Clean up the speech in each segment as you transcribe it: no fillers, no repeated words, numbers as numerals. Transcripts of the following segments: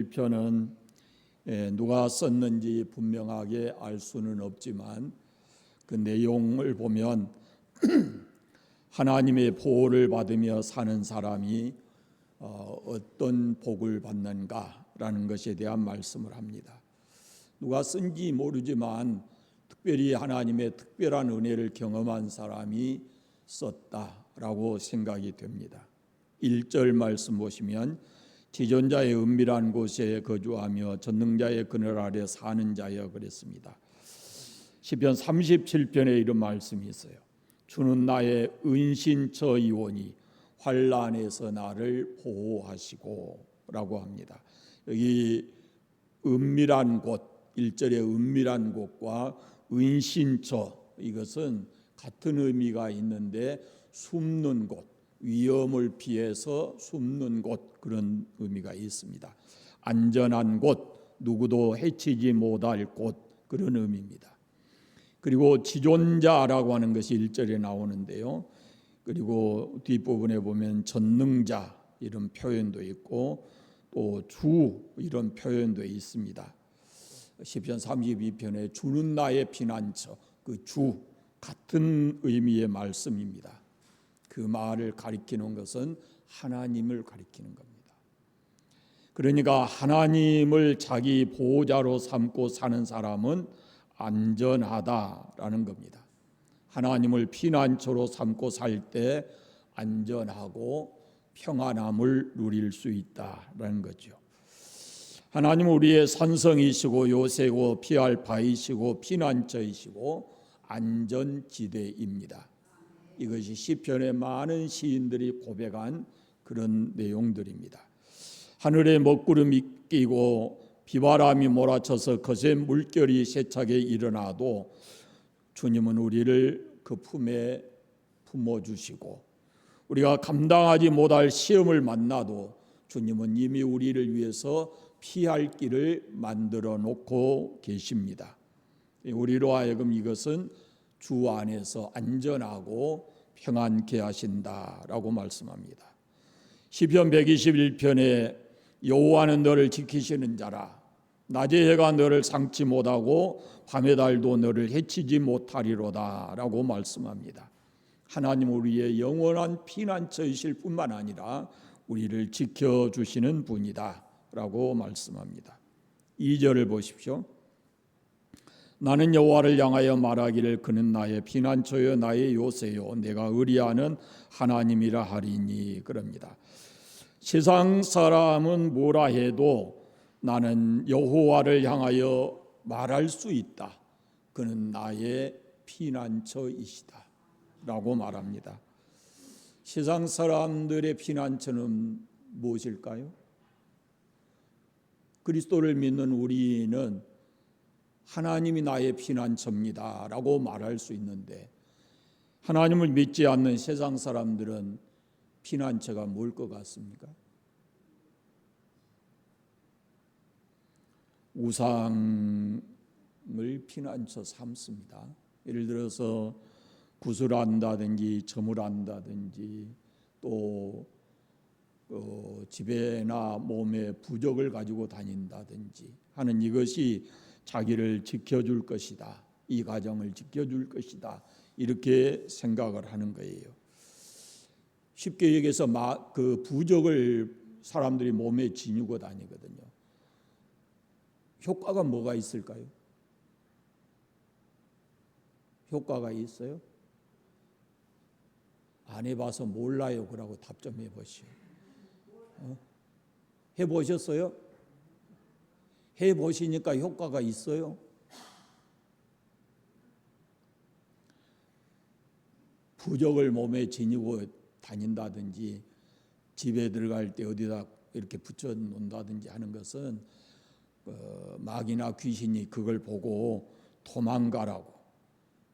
1편은 누가 썼는지 분명하게 알 수는 없지만 그 내용을 보면 하나님의 보호를 받으며 사는 사람이 어떤 복을 받는가라는 것에 대한 말씀을 합니다. 누가 쓴지 모르지만 특별히 하나님의 특별한 은혜를 경험한 사람이 썼다라고 생각이 됩니다. 1절 말씀 보시면 지존자의 은밀한 곳에 거주하며 전능자의 그늘 아래 사는 자여 그랬습니다. 시편 37편에 이런 말씀이 있어요. 주는 나의 은신처이오니 환난에서 나를 보호하시고 라고 합니다. 여기 은밀한 곳, 1절의 은밀한 곳과 은신처, 이것은 같은 의미가 있는데 숨는 곳, 위험을 피해서 숨는 곳, 그런 의미가 있습니다. 안전한 곳, 누구도 해치지 못할 곳, 그런 의미입니다. 그리고 지존자라고 하는 것이 1절에 나오는데요. 그리고 뒷부분에 보면 전능자 이런 표현도 있고 또 주 이런 표현도 있습니다. 시편 32편에 주는 나의 피난처, 그 주 같은 의미의 말씀입니다. 그 말을 가리키는 것은 하나님을 가리키는 겁니다. 그러니까 하나님을 자기 보호자로 삼고 사는 사람은 안전하다라는 겁니다. 하나님을 피난처로 삼고 살 때 안전하고 평안함을 누릴 수 있다라는 거죠. 하나님은 우리의 산성이시고 요새고 피할 바이시고 피난처이시고 안전지대입니다. 이것이 시편의 많은 시인들이 고백한 그런 내용들입니다. 하늘에 먹구름이 끼고 비바람이 몰아쳐서 거센 물결이 세차게 일어나도 주님은 우리를 그 품에 품어주시고 우리가 감당하지 못할 시험을 만나도 주님은 이미 우리를 위해서 피할 길을 만들어 놓고 계십니다. 우리로 하여금 이것은 주 안에서 안전하고 평안케 하신다라고 말씀합니다. 시편 121편에 여호와는 너를 지키시는 자라 낮의 해가 너를 상치 못하고 밤의 달도 너를 해치지 못하리로다 라고 말씀합니다. 하나님 우리의 영원한 피난처이실 뿐만 아니라 우리를 지켜주시는 분이다 라고 말씀합니다. 2절을 보십시오. 나는 여호와를 향하여 말하기를 그는 나의 피난처요 나의 요새요 내가 의리하는 하나님이라 하리니 그럽니다. 세상 사람은 뭐라 해도 나는 여호와를 향하여 말할 수 있다. 그는 나의 피난처이시다 라고 말합니다. 세상 사람들의 피난처는 무엇일까요? 그리스도를 믿는 우리는 하나님이 나의 피난처입니다 라고 말할 수 있는데 하나님을 믿지 않는 세상 사람들은 피난처가 뭘 것 같습니까? 우상을 피난처 삼습니다. 예를 들어서 구슬한다든지 점을한다든지 또 집에나 몸에 부적을 가지고 다닌다든지 하는 이것이 자기를 지켜줄 것이다. 이 가정을 지켜줄 것이다. 이렇게 생각을 하는 거예요. 쉽게 얘기해서 그 부적을 사람들이 몸에 지니고 다니거든요. 효과가 뭐가 있을까요? 효과가 있어요? 안 해봐서 몰라요. 그러고 답 좀 해보시오. 해보셨어요? 해보시니까 효과가 있어요? 부적을 몸에 지니고 다닌다든지 집에 들어갈 때 어디다 이렇게 붙여 놓는다든지 하는 것은 마귀나 귀신이 그걸 보고 도망가라고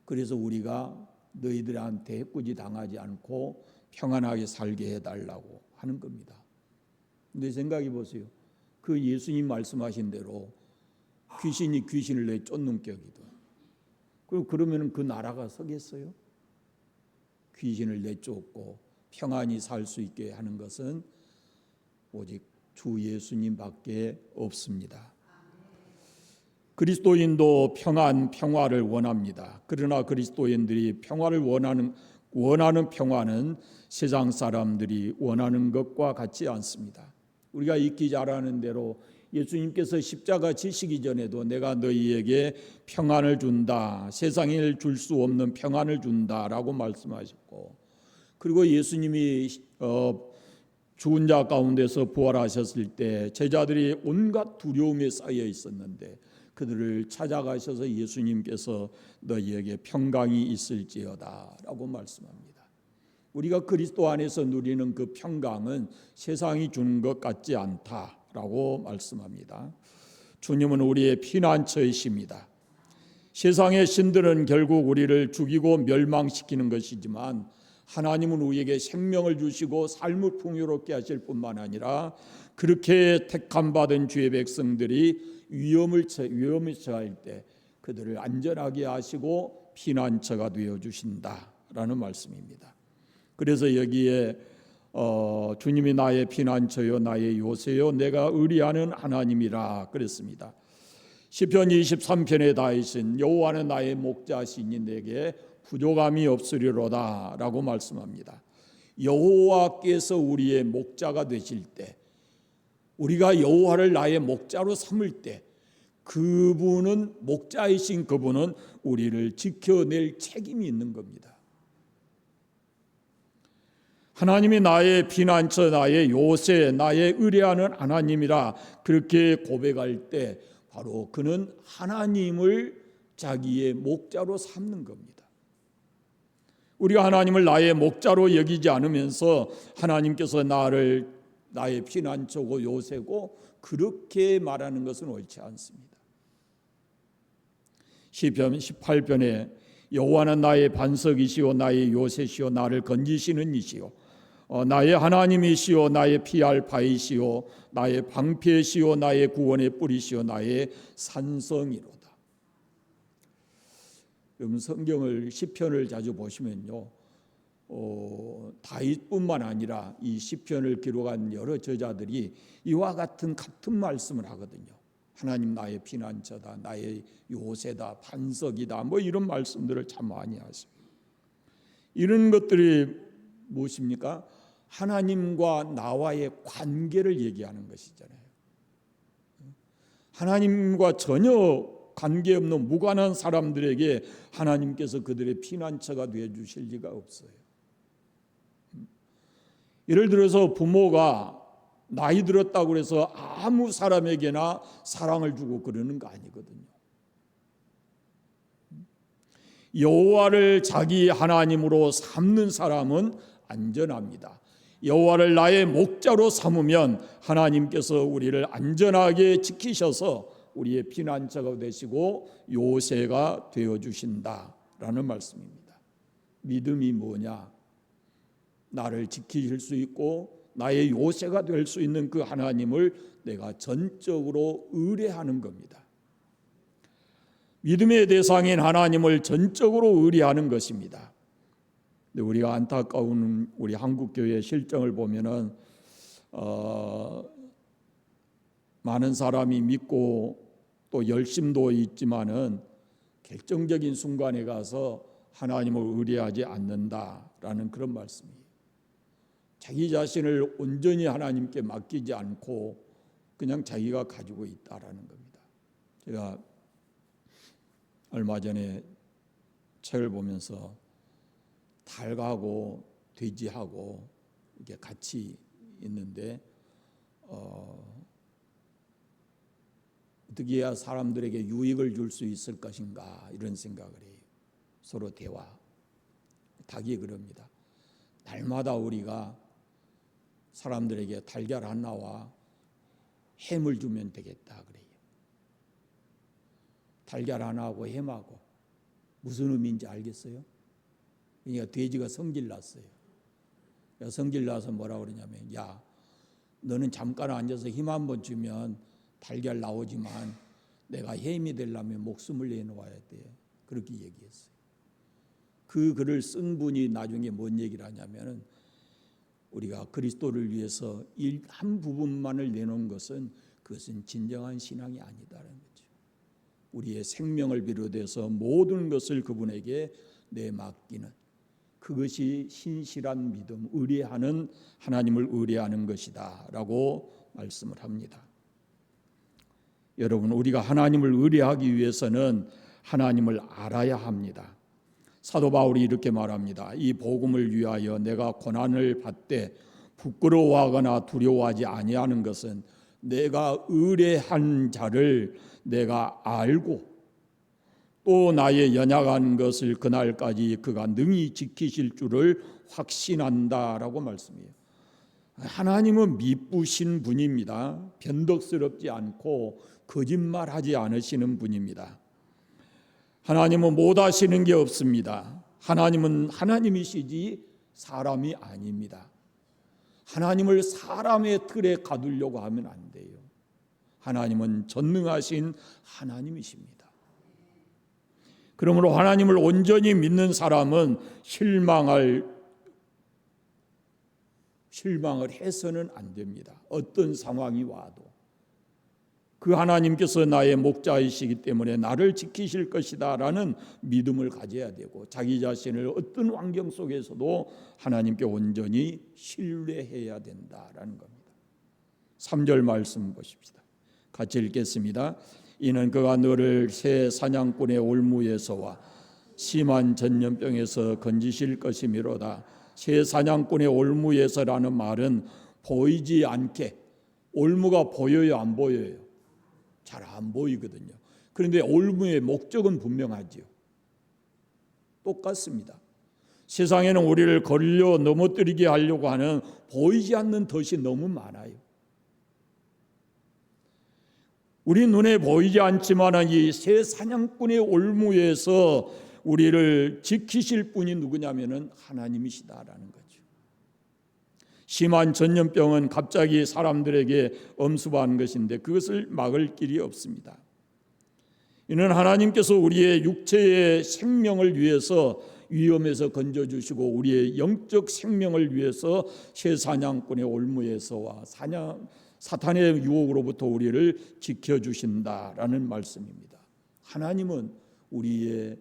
그래서 우리가 너희들한테 해꾸지 당하지 않고 평안하게 살게 해달라고 하는 겁니다. 근데 생각해 보세요. 그 예수님 말씀하신 대로 귀신이 귀신을 내쫓는 격이다. 그러면 그 나라가 서겠어요? 귀신을 내쫓고 평안히 살 수 있게 하는 것은 오직 주 예수님밖에 없습니다. 그리스도인도 평화를 원합니다. 그러나 그리스도인들이 평화를 원하는 평화는 세상 사람들이 원하는 것과 같지 않습니다. 우리가 익히 잘 아는 대로 예수님께서 십자가 지시기 전에도 내가 너희에게 평안을 준다, 세상에 줄 수 없는 평안을 준다라고 말씀하셨고, 그리고 예수님이 죽은 자 가운데서 부활하셨을 때 제자들이 온갖 두려움에 쌓여 있었는데 그들을 찾아가셔서 예수님께서 너희에게 평강이 있을지어다 라고 말씀합니다. 우리가 그리스도 안에서 누리는 그 평강은 세상이 주는 것 같지 않다라고 말씀합니다. 주님은 우리의 피난처이십니다. 세상의 신들은 결국 우리를 죽이고 멸망시키는 것이지만 하나님은 우리에게 생명을 주시고 삶을 풍요롭게 하실 뿐만 아니라 그렇게 택함받은 주의 백성들이 위험에 처할 때 그들을 안전하게 하시고 피난처가 되어주신다라는 말씀입니다. 그래서 여기에 주님이 나의 피난처요 나의 요새요 내가 의리하는 하나님이라 그랬습니다. 시편 23편에 다이신 여호와는 나의 목자시니 내게 부족함이 없으리로다 라고 말씀합니다. 여호와께서 우리의 목자가 되실 때, 우리가 여호와를 나의 목자로 삼을 때 그분은 목자이신 그분은 우리를 지켜낼 책임이 있는 겁니다. 하나님이 나의 피난처, 나의 요새, 나의 의뢰하는 하나님이라 그렇게 고백할 때 바로 그는 하나님을 자기의 목자로 삼는 겁니다. 우리가 하나님을 나의 목자로 여기지 않으면서 하나님께서 나의 피난처고 요새고 그렇게 말하는 것은 옳지 않습니다. 시편 18편에 여호와는 나의 반석이시오 나의 요새시오 나를 건지시는 이시오 나의 하나님이시오 나의 피할 바이시오 나의 방패시오 나의 구원의 뿌리시오 나의 산성이로다. 여러분 성경을 시편을 자주 보시면요, 다윗뿐만 아니라 이 시편을 기록한 여러 저자들이 이와 같은 말씀을 하거든요. 하나님 나의 피난처다, 나의 요새다, 반석이다, 뭐 이런 말씀들을 참 많이 하세요. 이런 것들이 무엇입니까? 하나님과 나와의 관계를 얘기하는 것이잖아요. 하나님과 전혀 관계없는 무관한 사람들에게 하나님께서 그들의 피난처가 되어 주실 리가 없어요. 예를 들어서 부모가 나이 들었다고 해서 아무 사람에게나 사랑을 주고 그러는 거 아니거든요. 여호와를 자기 하나님으로 삼는 사람은 안전합니다. 여호와를 나의 목자로 삼으면 하나님께서 우리를 안전하게 지키셔서 우리의 피난처가 되시고 요새가 되어주신다라는 말씀입니다. 믿음이 뭐냐? 나를 지키실 수 있고 나의 요새가 될 수 있는 그 하나님을 내가 전적으로 의뢰하는 겁니다. 믿음의 대상인 하나님을 전적으로 의뢰하는 것입니다. 근데 우리가 안타까운 우리 한국교회의 실정을 보면은 많은 사람이 믿고 또 열심도 있지만은 결정적인 순간에 가서 하나님을 의뢰하지 않는다라는 그런 말씀이에요. 자기 자신을 온전히 하나님께 맡기지 않고 그냥 자기가 가지고 있다라는 겁니다. 제가 얼마 전에 책을 보면서 닭하고 돼지하고 이렇게 같이 있는데 어떻게 해야 사람들에게 유익을 줄 수 있을 것인가 이런 생각을 해요. 서로 대화. 닭이 그럽니다. 날마다 우리가 사람들에게 달걀 하나와 햄을 주면 되겠다 그래요. 달걀 하나하고 햄하고 무슨 의미인지 알겠어요? 그러니까 돼지가 성질 났어요. 성질 나서 뭐라 그러냐면, 야, 너는 잠깐 앉아서 힘 한번 주면 달걀 나오지만 내가 햄이 되려면 목숨을 내놓아야 돼. 그렇게 얘기했어요. 그 글을 쓴 분이 나중에 뭔 얘기를 하냐면은 우리가 그리스도를 위해서 한 부분만을 내놓은 것은 그것은 진정한 신앙이 아니다라는 거죠. 우리의 생명을 비롯해서 모든 것을 그분에게 내맡기는 그것이 신실한 믿음, 의뢰하는 하나님을 의뢰하는 것이다 라고 말씀을 합니다. 여러분, 우리가 하나님을 의뢰하기 위해서는 하나님을 알아야 합니다. 사도 바울이 이렇게 말합니다. 이 복음을 위하여 내가 고난을 받되 부끄러워하거나 두려워하지 아니하는 것은 내가 의뢰한 자를 내가 알고 또 나의 연약한 것을 그날까지 그가 능히 지키실 줄을 확신한다라고 말씀해요. 하나님은 미쁘신 분입니다. 변덕스럽지 않고 거짓말하지 않으시는 분입니다. 하나님은 못하시는 게 없습니다. 하나님은 하나님이시지 사람이 아닙니다. 하나님을 사람의 틀에 가두려고 하면 안 돼요. 하나님은 전능하신 하나님이십니다. 그러므로 하나님을 온전히 믿는 사람은 실망을 해서는 안 됩니다. 어떤 상황이 와도 그 하나님께서 나의 목자이시기 때문에 나를 지키실 것이다 라는 믿음을 가져야 되고 자기 자신을 어떤 환경 속에서도 하나님께 온전히 신뢰해야 된다라는 겁니다. 3절 말씀 보십시다. 같이 읽겠습니다. 이는 그가 너를 새 사냥꾼의 올무에서와 심한 전염병에서 건지실 것이미로다. 새 사냥꾼의 올무에서라는 말은 보이지 않게, 올무가 보여요 안 보여요? 잘 안 보이거든요. 그런데 올무의 목적은 분명하지요. 똑같습니다. 세상에는 우리를 걸려 넘어뜨리게 하려고 하는 보이지 않는 덫이 너무 많아요. 우리 눈에 보이지 않지만 이 새 사냥꾼의 올무에서 우리를 지키실 분이 누구냐면은 하나님이시다라는 거죠. 심한 전염병은 갑자기 사람들에게 엄습한 것인데 그것을 막을 길이 없습니다. 이는 하나님께서 우리의 육체의 생명을 위해서 위험에서 건져주시고 우리의 영적 생명을 위해서 새 사냥꾼의 올무에서와 사탄의 유혹으로부터 우리를 지켜주신다라는 말씀입니다. 하나님은 우리의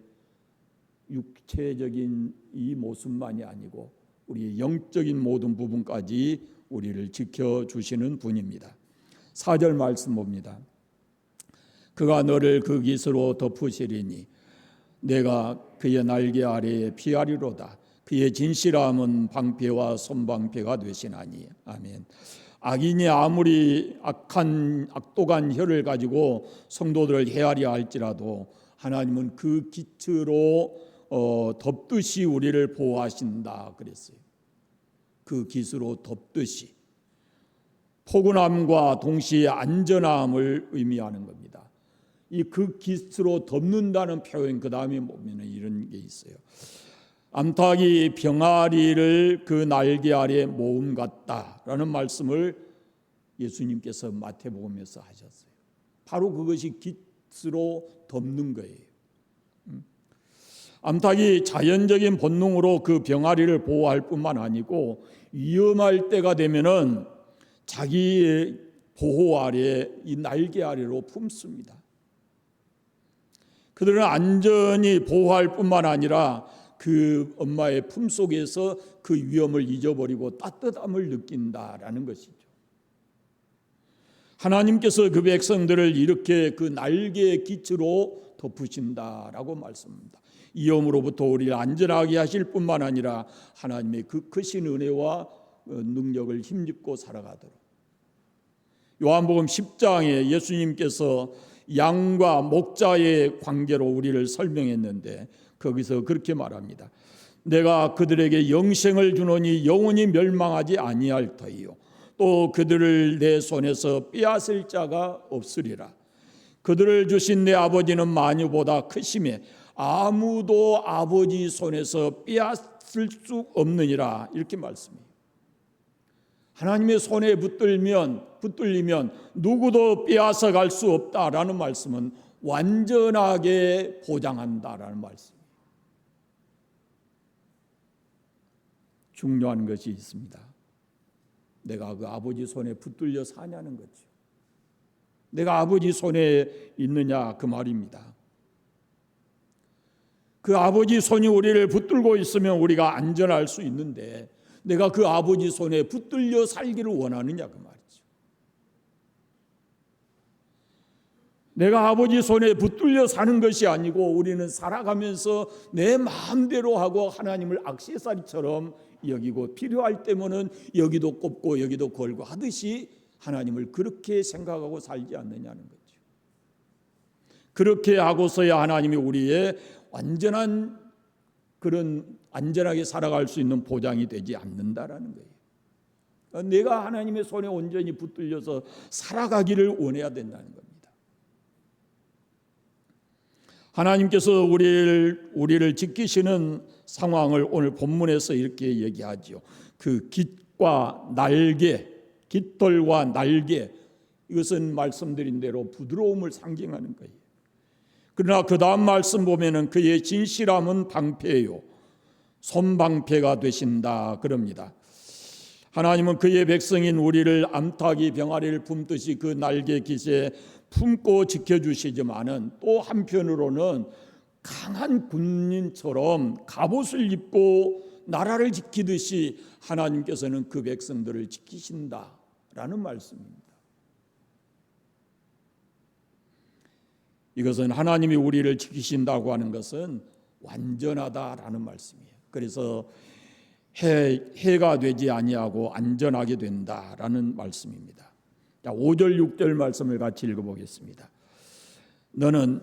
육체적인 이 모습만이 아니고 우리의 영적인 모든 부분까지 우리를 지켜주시는 분입니다. 4절 말씀 봅니다. 그가 너를 그 깃으로 덮으시리니 내가 그의 날개 아래에 피하리로다. 그의 진실함은 방패와 손방패가 되시나니. 아멘. 악인이 아무리 악독한 혀를 가지고 성도들을 해하려 할지라도 하나님은 그 깃으로 덮듯이 우리를 보호하신다 그랬어요. 그 깃으로 덮듯이 포근함과 동시에 안전함을 의미하는 겁니다. 이 그 깃으로 덮는다는 표현 그 다음에 보면 이런 게 있어요. 암탉이 병아리를 그 날개 아래 모음 같다라는 말씀을 예수님께서 마태복음에서 하셨어요. 바로 그것이 깃으로 덮는 거예요. 암탉이 자연적인 본능으로 그 병아리를 보호할 뿐만 아니고 위험할 때가 되면은 자기의 보호 아래 이 날개 아래로 품습니다. 그들은 안전히 보호할 뿐만 아니라 그 엄마의 품 속에서 그 위험을 잊어버리고 따뜻함을 느낀다라는 것이죠. 하나님께서 그 백성들을 이렇게 그 날개의 깃으로 덮으신다라고 말씀합니다. 위험으로부터 우리를 안전하게 하실 뿐만 아니라 하나님의 그 크신 은혜와 능력을 힘입고 살아가도록. 요한복음 10장에 예수님께서 양과 목자의 관계로 우리를 설명했는데 거기서 그렇게 말합니다. 내가 그들에게 영생을 주노니 영원히 멸망하지 아니할 터이요 또 그들을 내 손에서 빼앗을 자가 없으리라. 그들을 주신 내 아버지는 만유보다 크심에 아무도 아버지 손에서 빼앗을 수 없느니라. 이렇게 말씀해요. 하나님의 손에 붙들리면 누구도 빼앗아 갈 수 없다라는 말씀은 완전하게 보장한다라는 말씀이에요. 중요한 것이 있습니다. 내가 그 아버지 손에 붙들려 사냐는 거죠. 내가 아버지 손에 있느냐 그 말입니다. 그 아버지 손이 우리를 붙들고 있으면 우리가 안전할 수 있는데 내가 그 아버지 손에 붙들려 살기를 원하느냐 그 말이죠. 내가 아버지 손에 붙들려 사는 것이 아니고 우리는 살아가면서 내 마음대로 하고 하나님을 액세서리처럼 여기고 필요할 때면은 여기도 꼽고 여기도 걸고 하듯이 하나님을 그렇게 생각하고 살지 않느냐는 거죠. 그렇게 하고서야 하나님이 우리의 완전한 그런 안전하게 살아갈 수 있는 보장이 되지 않는다라는 거예요. 내가 하나님의 손에 온전히 붙들려서 살아가기를 원해야 된다는 겁니다. 하나님께서 우리를 지키시는 상황을 오늘 본문에서 이렇게 얘기하죠. 그 깃과 날개, 깃털과 날개, 이것은 말씀드린 대로 부드러움을 상징하는 거예요. 그러나 그 다음 말씀 보면은 그의 진실함은 방패요, 손방패가 되신다 그럽니다. 하나님은 그의 백성인 우리를 암탉이 병아리를 품듯이 그 날개 깃에 품고 지켜주시지만은 또 한편으로는 강한 군인처럼 갑옷을 입고 나라를 지키듯이 하나님께서는 그 백성들을 지키신다라는 말씀입니다. 이것은 하나님이 우리를 지키신다고 하는 것은 완전하다라는 말씀이에요. 그래서 해가 되지 아니하고 안전하게 된다라는 말씀입니다. 자, 5절 6절 말씀을 같이 읽어보겠습니다. 너는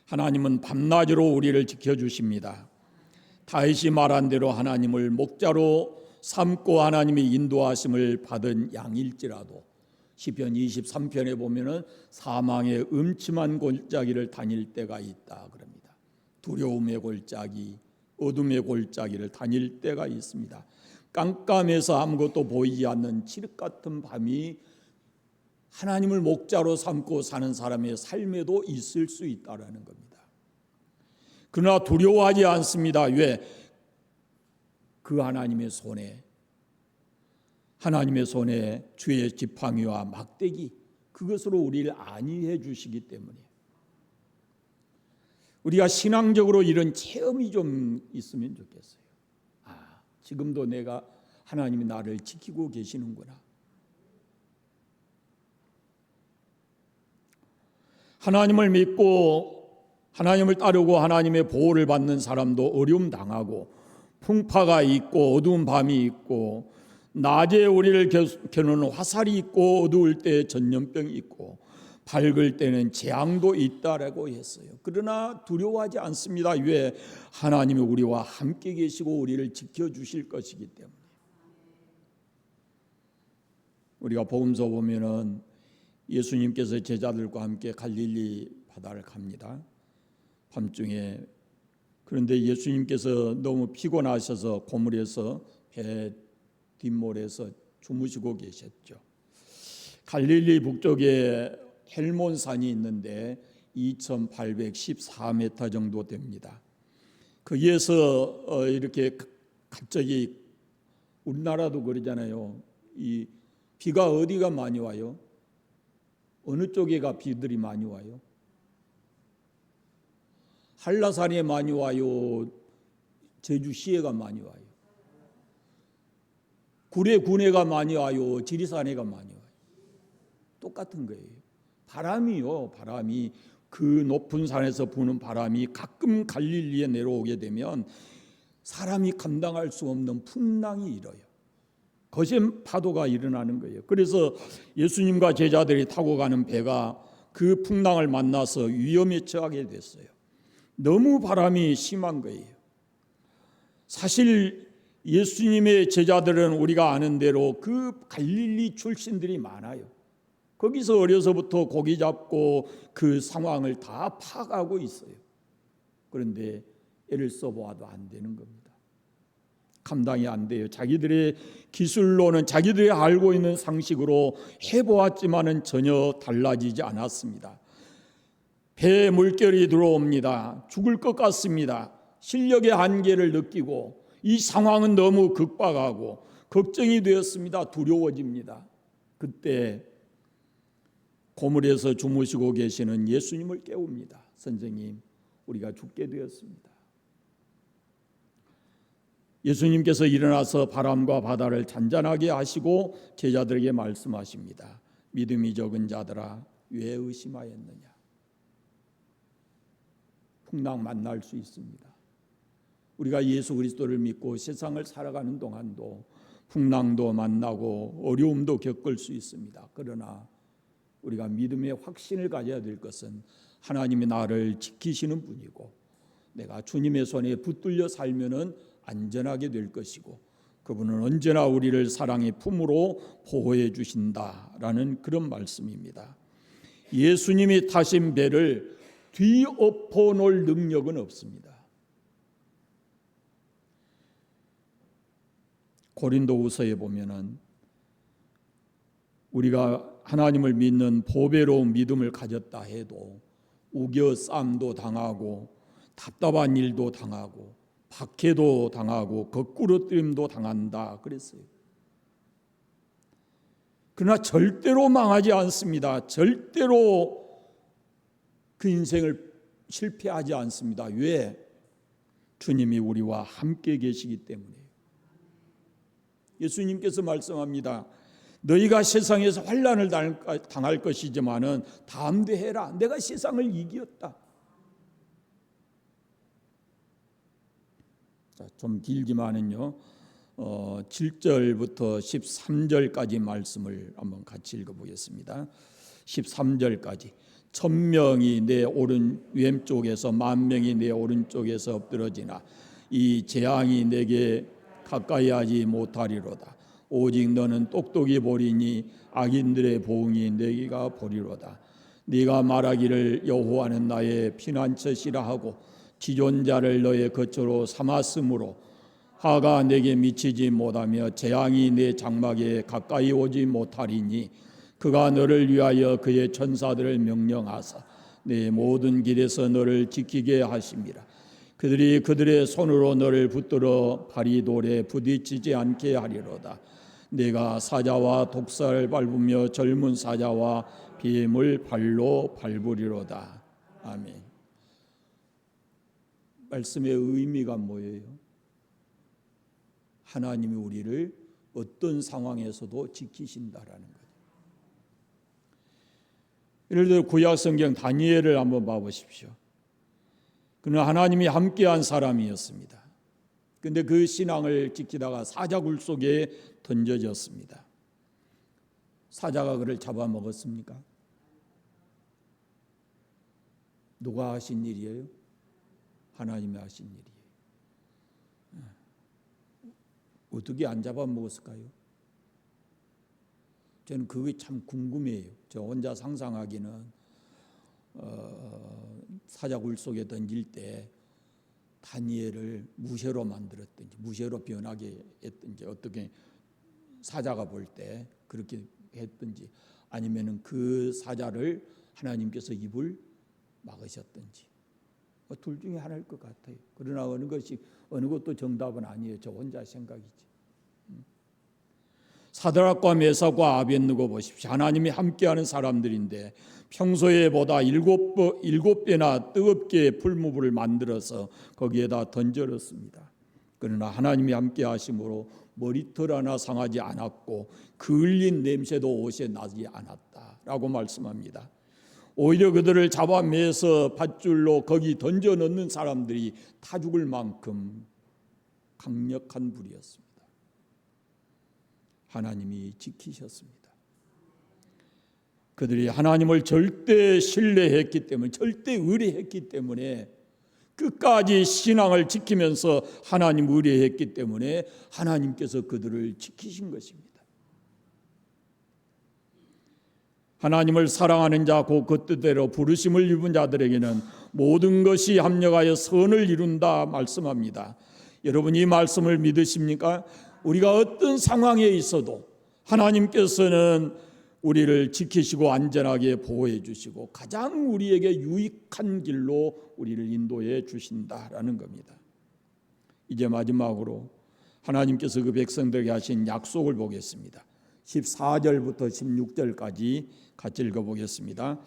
하나님은 밤낮으로 우리를 지켜주십니다. 다윗이 말한 대로 하나님을 목자로 삼고 하나님의 인도하심을 받은 양일지라도 시편 23편에 보면은 사망의 음침한 골짜기를 다닐 때가 있다 그럽니다. 두려움의 골짜기, 어둠의 골짜기를 다닐 때가 있습니다. 깜깜해서 아무것도 보이지 않는 칠흑 같은 밤이 하나님을 목자로 삼고 사는 사람의 삶에도 있을 수 있다라는 겁니다. 그러나 두려워하지 않습니다. 왜? 그 하나님의 손에 주의 지팡이와 막대기, 그것으로 우리를 안위해 주시기 때문에 우리가 신앙적으로 이런 체험이 좀 있으면 좋겠어요. 지금도 내가 하나님이 나를 지키고 계시는구나. 하나님을 믿고 하나님을 따르고 하나님의 보호를 받는 사람도 어려움 당하고 풍파가 있고 어두운 밤이 있고 낮에 우리를 겨누는 화살이 있고 어두울 때 전염병이 있고 밝을 때는 재앙도 있다라고 했어요. 그러나 두려워하지 않습니다. 왜? 하나님이 우리와 함께 계시고 우리를 지켜주실 것이기 때문에. 우리가 복음서 보면은 예수님께서 제자들과 함께 갈릴리 바다를 갑니다. 밤중에. 그런데 예수님께서 너무 피곤하셔서 고물에서 배 뒷모래에서 주무시고 계셨죠. 갈릴리 북쪽에 헬몬산이 있는데 2814m 정도 됩니다. 거기에서 이렇게 갑자기 우리나라도 그러잖아요. 이 비가 어디가 많이 와요? 어느 쪽에가 비들이 많이 와요? 한라산에 많이 와요? 제주시에가 많이 와요? 구례군에가 많이 와요? 지리산에가 많이 와요? 똑같은 거예요. 바람이 그 높은 산에서 부는 바람이 가끔 갈릴리에 내려오게 되면 사람이 감당할 수 없는 풍랑이 일어요. 거센 파도가 일어나는 거예요. 그래서 예수님과 제자들이 타고 가는 배가 그 풍랑을 만나서 위험에 처하게 됐어요. 너무 바람이 심한 거예요. 사실 예수님의 제자들은 우리가 아는 대로 그 갈릴리 출신들이 많아요. 거기서 어려서부터 고기 잡고 그 상황을 다 파악하고 있어요. 그런데 애를 써보아도 안 되는 겁니다. 감당이 안 돼요. 자기들의 기술로는 자기들이 알고 있는 상식으로 해보았지만은 전혀 달라지지 않았습니다. 배에 물결이 들어옵니다. 죽을 것 같습니다. 실력의 한계를 느끼고 이 상황은 너무 급박하고 걱정이 되었습니다. 두려워집니다. 그때 고물에서 주무시고 계시는 예수님을 깨웁니다. 선생님, 우리가 죽게 되었습니다. 예수님께서 일어나서 바람과 바다를 잔잔하게 하시고 제자들에게 말씀하십니다. 믿음이 적은 자들아, 왜 의심하였느냐? 풍랑 만날 수 있습니다. 우리가 예수 그리스도를 믿고 세상을 살아가는 동안도 풍랑도 만나고 어려움도 겪을 수 있습니다. 그러나 우리가 믿음의 확신을 가져야 될 것은 하나님이 나를 지키시는 분이고 내가 주님의 손에 붙들려 살면은 안전하게 될 것이고 그분은 언제나 우리를 사랑의 품으로 보호해 주신다라는 그런 말씀입니다. 예수님이 타신 배를 뒤엎어 놓을 능력은 없습니다. 고린도후서에 보면은 우리가 하나님을 믿는 보배로운 믿음을 가졌다 해도 우겨 싸움도 당하고 답답한 일도 당하고 박해도 당하고 거꾸로뜨림도 당한다 그랬어요. 그러나 절대로 망하지 않습니다. 절대로 그 인생을 실패하지 않습니다. 왜? 주님이 우리와 함께 계시기 때문이에요. 예수님께서 말씀합니다. 너희가 세상에서 환난을 당할 것이지만은 담대해라. 내가 세상을 이겼다. 자, 좀 길지만은요. 7절부터 13절까지 말씀을 한번 같이 읽어보겠습니다. 13절까지 1000명이 내 오른 왼쪽에서 10,000명이 내 오른쪽에서 엎드러지나 이 재앙이 내게 가까이 하지 못하리로다. 오직 너는 똑똑히 보리니 악인들의 보응이 내가 보리로다. 네가 말하기를 여호와는 나의 피난처시라 하고 지존자를 너의 거처로 삼았으므로 화가 내게 미치지 못하며 재앙이 내 장막에 가까이 오지 못하리니 그가 너를 위하여 그의 천사들을 명령하사 내 모든 길에서 너를 지키게 하심이라. 그들이 그들의 손으로 너를 붙들어 발이 돌에 부딪히지 않게 하리로다. 내가 사자와 독사를 밟으며 젊은 사자와 뱀을 발로 밟으리로다. 아멘. 말씀의 의미가 뭐예요? 하나님이 우리를 어떤 상황에서도 지키신다라는 거예요. 예를 들어 구약 성경 다니엘을 한번 봐보십시오. 그는 하나님이 함께한 사람이었습니다. 그런데 그 신앙을 지키다가 사자굴 속에 던져졌습니다. 사자가 그를 잡아먹었습니까? 누가 하신 일이에요? 하나님이 하신 일이에요. 어떻게 안 잡아먹었을까요? 저는 그게 참 궁금해요. 저 혼자 상상하기는 사자굴 속에 던질 때 다니엘을 무쇠로 만들었든지 무쇠로 변하게 했든지 어떻게 사자가 볼 때 그렇게 했든지 아니면은 그 사자를 하나님께서 입을 막으셨든지 둘 중에 하나일 것 같아요. 그러나 어느 것도 정답은 아니에요. 저 혼자 생각이지. 사드락과 메삭과 아벳느고 보십시오. 하나님이 함께하는 사람들인데 평소에 보다 7배나 뜨겁게 풀무불을 만들어서 거기에다 던져넣습니다. 그러나 하나님이 함께하심으로 머리털 하나 상하지 않았고 그을린 냄새도 옷에 나지 않았다라고 말씀합니다. 오히려 그들을 잡아매서 밧줄로 거기 던져넣는 사람들이 타 죽을 만큼 강력한 불이었습니다. 하나님이 지키셨습니다. 그들이 하나님을 절대 신뢰했기 때문에 절대 의뢰했기 때문에 끝까지 신앙을 지키면서 하나님 의뢰했기 때문에 하나님께서 그들을 지키신 것입니다. 하나님을 사랑하는 자 곧 그 뜻대로 부르심을 입은 자들에게는 모든 것이 합력하여 선을 이룬다 말씀합니다. 여러분 이 말씀을 믿으십니까? 우리가 어떤 상황에 있어도 하나님께서는 우리를 지키시고 안전하게 보호해 주시고 가장 우리에게 유익한 길로 우리를 인도해 주신다라는 겁니다. 이제 마지막으로 하나님께서 그 백성들에게 하신 약속을 보겠습니다. 14절부터 16절까지 같이 읽어보겠습니다.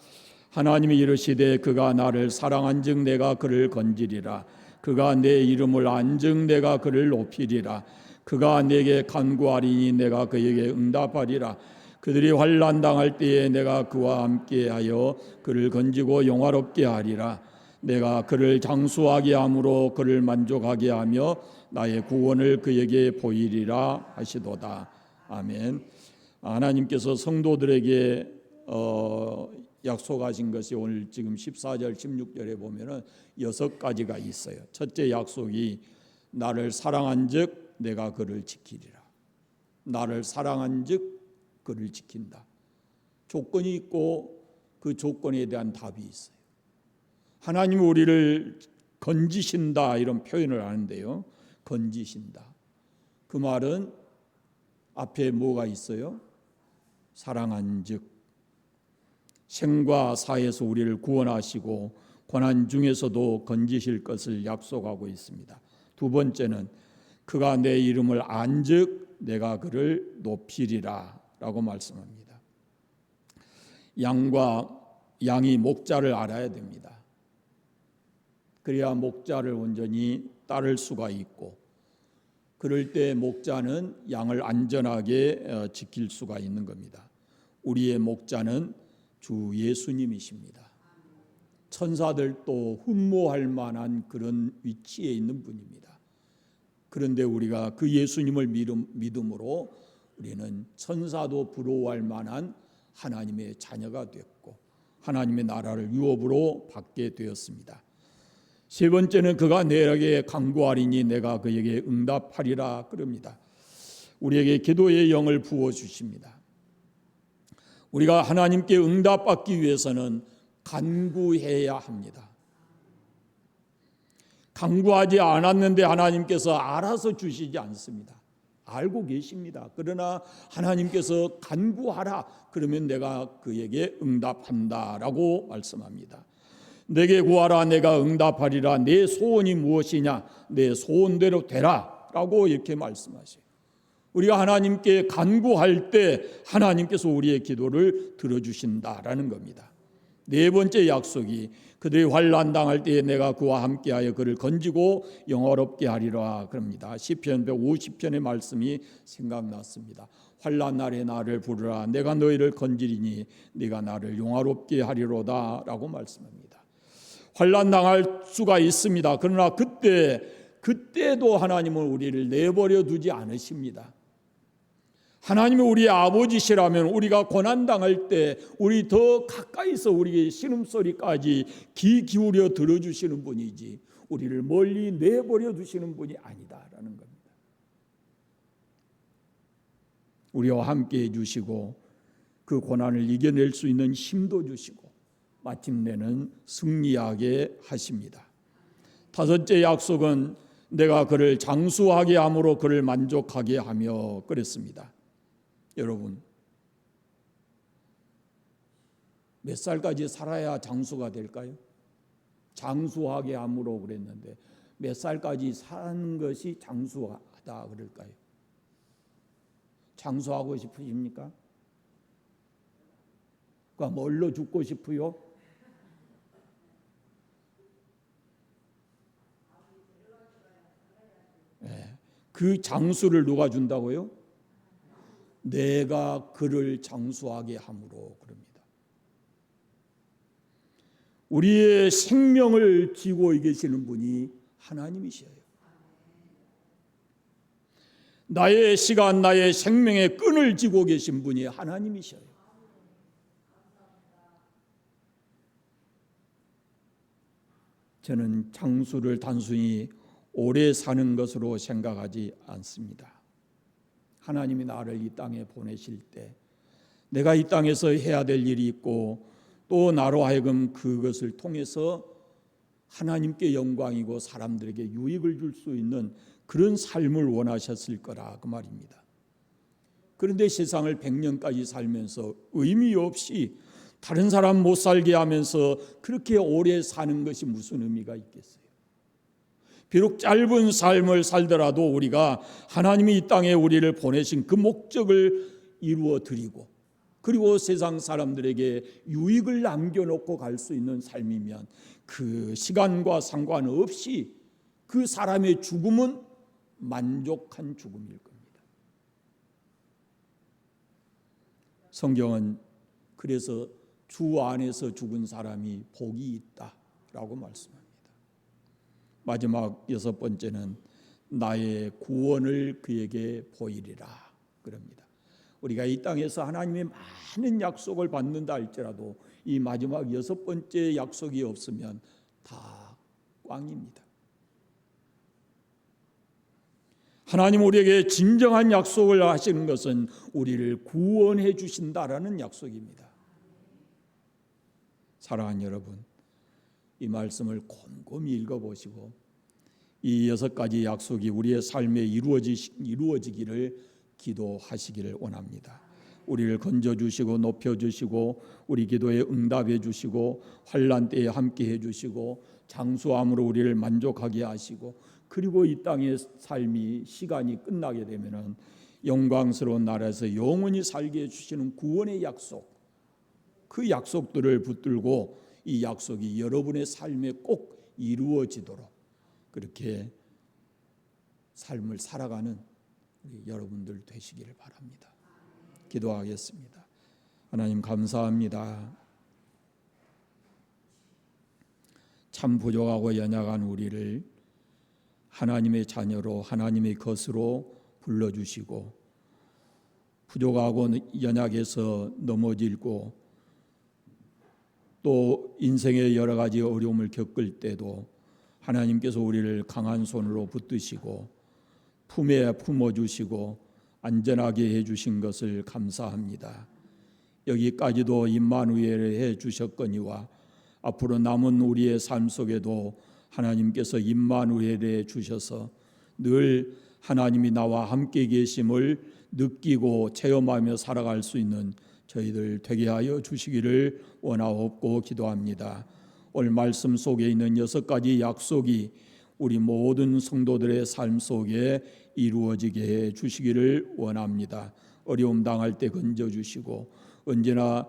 하나님이 이르시되 그가 나를 사랑한즉 내가 그를 건지리라. 그가 내 이름을 안즉 내가 그를 높이리라. 그가 내게 간구하리니 내가 그에게 응답하리라. 그들이 환난 당할 때에 내가 그와 함께하여 그를 건지고 영화롭게 하리라. 내가 그를 장수하게 함으로 그를 만족하게 하며 나의 구원을 그에게 보이리라 하시도다. 아멘. 하나님께서 성도들에게 약속하신 것이 오늘 지금 14절 16절에 보면은 6가지가 있어요. 첫째 약속이 나를 사랑한즉 내가 그를 지키리라. 나를 사랑한즉 그를 지킨다. 조건이 있고 그 조건에 대한 답이 있어요. 하나님이 우리를 건지신다 이런 표현을 하는데요. 건지신다. 그 말은 앞에 뭐가 있어요? 사랑한즉 생과 사에서 우리를 구원하시고 고난 중에서도 건지실 것을 약속하고 있습니다. 두 번째는 그가 내 이름을 안즉 내가 그를 높이리라 라고 말씀합니다. 양이 목자를 알아야 됩니다. 그래야 목자를 온전히 따를 수가 있고 그럴 때 목자는 양을 안전하게 지킬 수가 있는 겁니다. 우리의 목자는 주 예수님이십니다. 천사들도 흠모할 만한 그런 위치에 있는 분입니다. 그런데 우리가 그 예수님을 믿음으로 우리는 천사도 부러워할 만한 하나님의 자녀가 됐고 하나님의 나라를 유업으로 받게 되었습니다. 세 번째는 그가 내게 간구하리니 내가 그에게 응답하리라 그럽니다. 우리에게 기도의 영을 부어주십니다. 우리가 하나님께 응답받기 위해서는 간구해야 합니다. 간구하지 않았는데 하나님께서 알아서 주시지 않습니다. 알고 계십니다. 그러나 하나님께서 간구하라 그러면 내가 그에게 응답한다라고 말씀합니다. 내게 구하라 내가 응답하리라. 내 소원이 무엇이냐 내 소원대로 되라 라고 이렇게 말씀하셔요. 우리가 하나님께 간구할 때 하나님께서 우리의 기도를 들어주신다라는 겁니다. 네 번째 약속이 그들이 환난 당할 때에 내가 그와 함께하여 그를 건지고 영화롭게 하리라 그럽니다. 시편 150편의 말씀이 생각났습니다. 환난 날에 나를 부르라 내가 너희를 건지리니 네가 나를 영화롭게 하리로다 라고 말씀합니다. 환난 당할 수가 있습니다. 그러나 그때도 하나님은 우리를 내버려 두지 않으십니다. 하나님이 우리의 아버지시라면 우리가 고난당할 때 우리 더 가까이서 우리의 신음소리까지 귀 기울여 들어주시는 분이지 우리를 멀리 내버려 두시는 분이 아니다라는 겁니다. 우리와 함께 해주시고 그 고난을 이겨낼 수 있는 힘도 주시고 마침내는 승리하게 하십니다. 다섯째 약속은 내가 그를 장수하게 함으로 그를 만족하게 하며 그랬습니다. 여러분 몇 살까지 살아야 장수가 될까요? 장수하게 함으로 그랬는데 몇 살까지 사는 것이 장수하다 그럴까요? 장수하고 싶으십니까? 그러니까 뭘로 죽고 싶어요? 네. 그 장수를 누가 준다고요? 내가 그를 장수하게 함으로 그럽니다. 우리의 생명을 쥐고 계시는 분이 하나님이셔요. 나의 시간, 나의 생명의 끈을 쥐고 계신 분이 하나님이셔요. 저는 장수를 단순히 오래 사는 것으로 생각하지 않습니다. 하나님이 나를 이 땅에 보내실 때 내가 이 땅에서 해야 될 일이 있고 또 나로 하여금 그것을 통해서 하나님께 영광이고 사람들에게 유익을 줄 수 있는 그런 삶을 원하셨을 거라 그 말입니다. 그런데 세상을 100년까지 살면서 의미 없이 다른 사람 못 살게 하면서 그렇게 오래 사는 것이 무슨 의미가 있겠어요? 비록 짧은 삶을 살더라도 우리가 하나님이 이 땅에 우리를 보내신 그 목적을 이루어 드리고, 그리고 세상 사람들에게 유익을 남겨놓고 갈 수 있는 삶이면 그 시간과 상관없이 그 사람의 죽음은 만족한 죽음일 겁니다. 성경은 그래서 주 안에서 죽은 사람이 복이 있다라고 말씀합니다. 마지막 6번째는 나의 구원을 그에게 보이리라 그럽니다. 우리가 이 땅에서 하나님의 많은 약속을 받는다 할지라도 이 마지막 6번째 약속이 없으면 다 꽝입니다. 하나님 우리에게 진정한 약속을 하시는 것은 우리를 구원해 주신다라는 약속입니다. 사랑하는 여러분, 이 말씀을 곰곰이 읽어보시고 이 6가지 약속이 우리의 삶에 이루어지기를 기도하시기를 원합니다. 우리를 건져주시고 높여주시고 우리 기도에 응답해 주시고 환난 때에 함께해 주시고 장수함으로 우리를 만족하게 하시고, 그리고 이 땅의 삶이 시간이 끝나게 되면은 영광스러운 나라에서 영원히 살게 해주시는 구원의 약속, 그 약속들을 붙들고 이 약속이 여러분의 삶에 꼭 이루어지도록 그렇게 삶을 살아가는 우리 여러분들 되시기를 바랍니다. 기도하겠습니다. 하나님 감사합니다. 참 부족하고 연약한 우리를 하나님의 자녀로, 하나님의 것으로 불러주시고, 부족하고 연약해서 넘어지고 또 인생의 여러 가지 어려움을 겪을 때도 하나님께서 우리를 강한 손으로 붙드시고 품에 품어주시고 안전하게 해주신 것을 감사합니다. 여기까지도 임마누엘을 해주셨거니와 앞으로 남은 우리의 삶 속에도 하나님께서 임마누엘을 주셔서 늘 하나님이 나와 함께 계심을 느끼고 체험하며 살아갈 수 있는 저희들 되게 하여 주시기를 원하옵고 기도합니다. 오늘 말씀 속에 있는 6가지 약속이 우리 모든 성도들의 삶 속에 이루어지게 해 주시기를 원합니다. 어려움 당할 때 건져주시고 언제나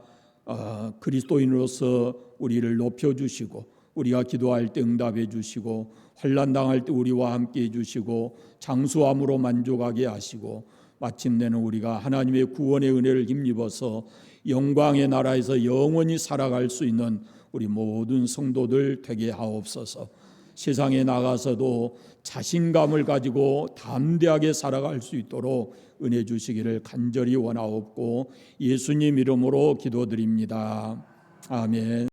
그리스도인으로서 우리를 높여주시고 우리가 기도할 때 응답해 주시고 환난 당할 때 우리와 함께 해주시고 장수함으로 만족하게 하시고 마침내는 우리가 하나님의 구원의 은혜를 힘입어서 영광의 나라에서 영원히 살아갈 수 있는 우리 모든 성도들 되게 하옵소서. 세상에 나가서도 자신감을 가지고 담대하게 살아갈 수 있도록 은혜 주시기를 간절히 원하옵고 예수님 이름으로 기도드립니다. 아멘.